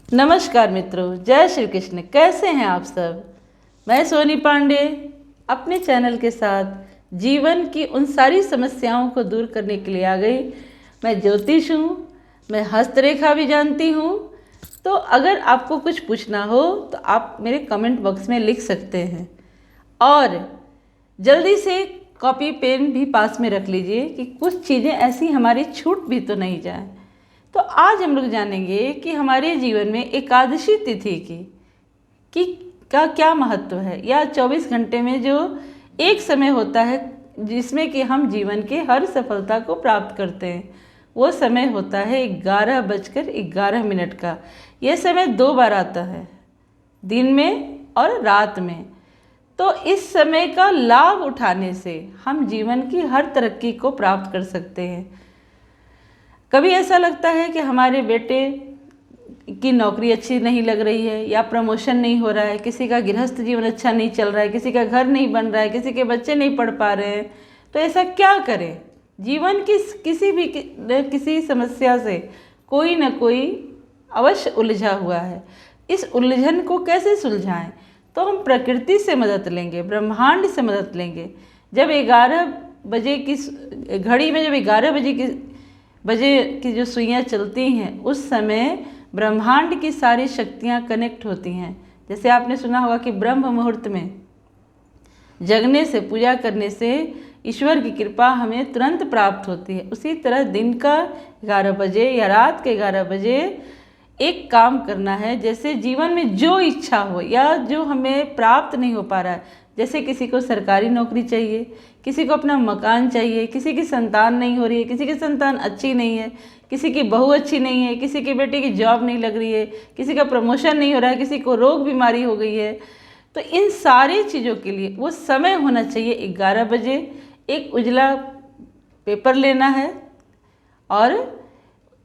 नमस्कार मित्रों, जय श्री कृष्ण। कैसे हैं आप सब। मैं सोनी पांडे अपने चैनल के साथ जीवन की उन सारी समस्याओं को दूर करने के लिए आ गई। मैं ज्योतिष हूँ, मैं हस्तरेखा भी जानती हूँ। तो अगर आपको कुछ पूछना हो तो आप मेरे कमेंट बॉक्स में लिख सकते हैं और जल्दी से कॉपी पेन भी पास में रख लीजिए कि कुछ चीज़ें ऐसी हमारी छूट भी तो नहीं जाए। तो आज हम लोग जानेंगे कि हमारे जीवन में एकादशी तिथि का क्या महत्व है, या 24 घंटे में जो एक समय होता है जिसमें कि हम जीवन के हर सफलता को प्राप्त करते हैं, वो समय होता है 11:11 का। यह समय 2 बार आता है, दिन में और रात में। तो इस समय का लाभ उठाने से हम जीवन की हर तरक्की को प्राप्त कर सकते हैं। कभी ऐसा लगता है कि हमारे बेटे की नौकरी अच्छी नहीं लग रही है, या प्रमोशन नहीं हो रहा है, किसी का गृहस्थ जीवन अच्छा नहीं चल रहा है, किसी का घर नहीं बन रहा है, किसी के बच्चे नहीं पढ़ पा रहे हैं, तो ऐसा क्या करें। जीवन की किसी समस्या से कोई ना कोई अवश्य उलझा हुआ है। इस उलझन को कैसे सुलझाएं, तो हम प्रकृति से मदद लेंगे, ब्रह्मांड से मदद लेंगे। जब 11 बजे की घड़ी में, जब 11 बजे की जो सुइयाँ चलती हैं, उस समय ब्रह्मांड की सारी शक्तियाँ कनेक्ट होती हैं। जैसे आपने सुना होगा कि ब्रह्म मुहूर्त में जगने से, पूजा करने से ईश्वर की कृपा हमें तुरंत प्राप्त होती है। उसी तरह दिन का 11 बजे या रात के 11 बजे एक काम करना है। जैसे जीवन में जो इच्छा हो या जो हमें प्राप्त नहीं हो पा रहा है, जैसे किसी को सरकारी नौकरी चाहिए, किसी को अपना मकान चाहिए, किसी की संतान नहीं हो रही है, किसी की संतान अच्छी नहीं है, किसी की बहू अच्छी नहीं है, किसी के बेटे की जॉब नहीं लग रही है, किसी का प्रमोशन नहीं हो रहा है, किसी को रोग बीमारी हो गई है, तो इन सारी चीज़ों के लिए वो समय होना चाहिए 11 बजे। एक उजला पेपर लेना है और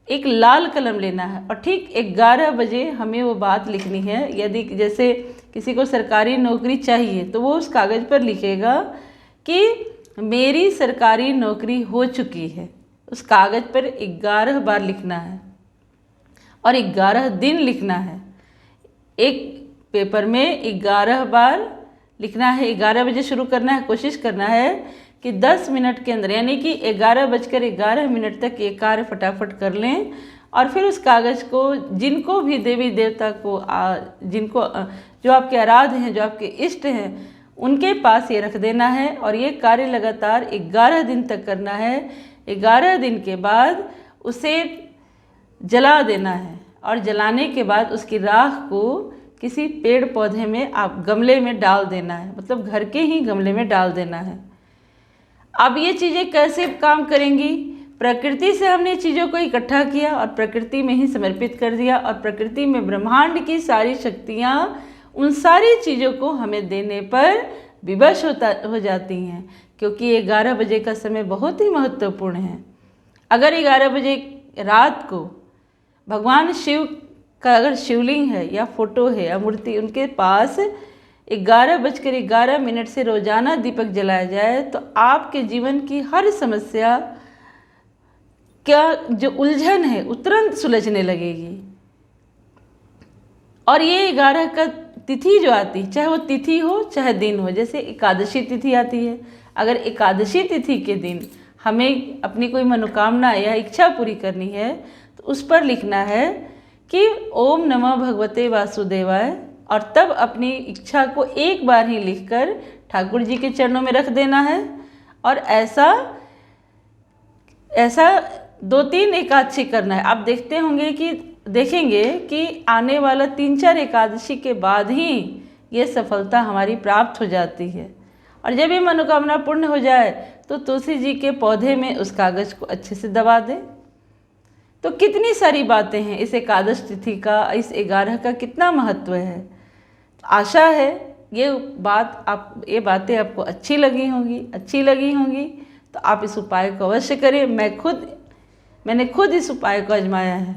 एक लाल कलम लेना है, और ठीक 11 बजे हमें वो बात लिखनी है। यदि जैसे किसी को सरकारी नौकरी चाहिए तो वो उस कागज़ पर लिखेगा कि मेरी सरकारी नौकरी हो चुकी है। उस कागज़ पर 11 बार लिखना है और 11 दिन लिखना है। एक पेपर में 11 बार लिखना है। 11 बजे शुरू करना है। कोशिश करना है कि 10 मिनट के अंदर, यानी कि 11:11 तक ये कार्य फटाफट कर लें। और फिर उस कागज़ को जिनको भी देवी देवता को जिनको जो आपके आराध्य हैं, जो आपके इष्ट हैं, उनके पास ये रख देना है। और ये कार्य लगातार 11 दिन तक करना है। 11 दिन के बाद उसे जला देना है, और जलाने के बाद उसकी राख को किसी पेड़ पौधे में, आप गमले में डाल देना है, मतलब घर के ही गमले में डाल देना है। अब ये चीज़ें कैसे काम करेंगी। प्रकृति से हमने चीज़ों को इकट्ठा किया और प्रकृति में ही समर्पित कर दिया, और प्रकृति में ब्रह्मांड की सारी शक्तियाँ उन सारी चीज़ों को हमें देने पर विवश हो जाती हैं। क्योंकि 11 बजे का समय बहुत ही महत्वपूर्ण है। अगर 11 बजे रात को भगवान शिव का अगर शिवलिंग है या फोटो है या मूर्ति, उनके पास 11:11 से रोजाना दीपक जलाया जाए, तो आपके जीवन की हर समस्या क्या जो उलझन है वो तुरंत सुलझने लगेगी। और ये 11 का तिथि जो आती, चाहे वो तिथि हो चाहे दिन हो, जैसे एकादशी तिथि आती है। अगर एकादशी तिथि के दिन हमें अपनी कोई मनोकामना या इच्छा पूरी करनी है, तो उस पर लिखना है कि ओम नमः भगवते वासुदेवाय, और तब अपनी इच्छा को एक बार ही लिखकर ठाकुर जी के चरणों में रख देना है। और ऐसा 2-3 एकादशी करना है। आप देखेंगे कि आने वाला 3-4 एकादशी के बाद ही ये सफलता हमारी प्राप्त हो जाती है। और जब ये मनोकामना पूर्ण हो जाए तो तुलसी जी के पौधे में उस कागज़ को अच्छे से दबा दें। तो कितनी सारी बातें हैं इस एकादश तिथि का, इस 11 का कितना महत्व है। आशा है ये बातें आपको अच्छी लगी होंगी, तो आप इस उपाय को अवश्य करें। मैंने खुद इस उपाय को आजमाया है।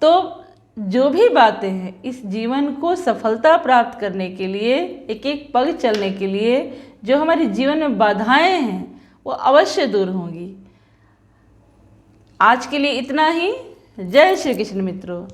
तो जो भी बातें हैं इस जीवन को सफलता प्राप्त करने के लिए, एक एक पग चलने के लिए, जो हमारे जीवन में बाधाएं हैं वो अवश्य दूर होंगी। आज के लिए इतना ही। जय श्री कृष्ण मित्रों।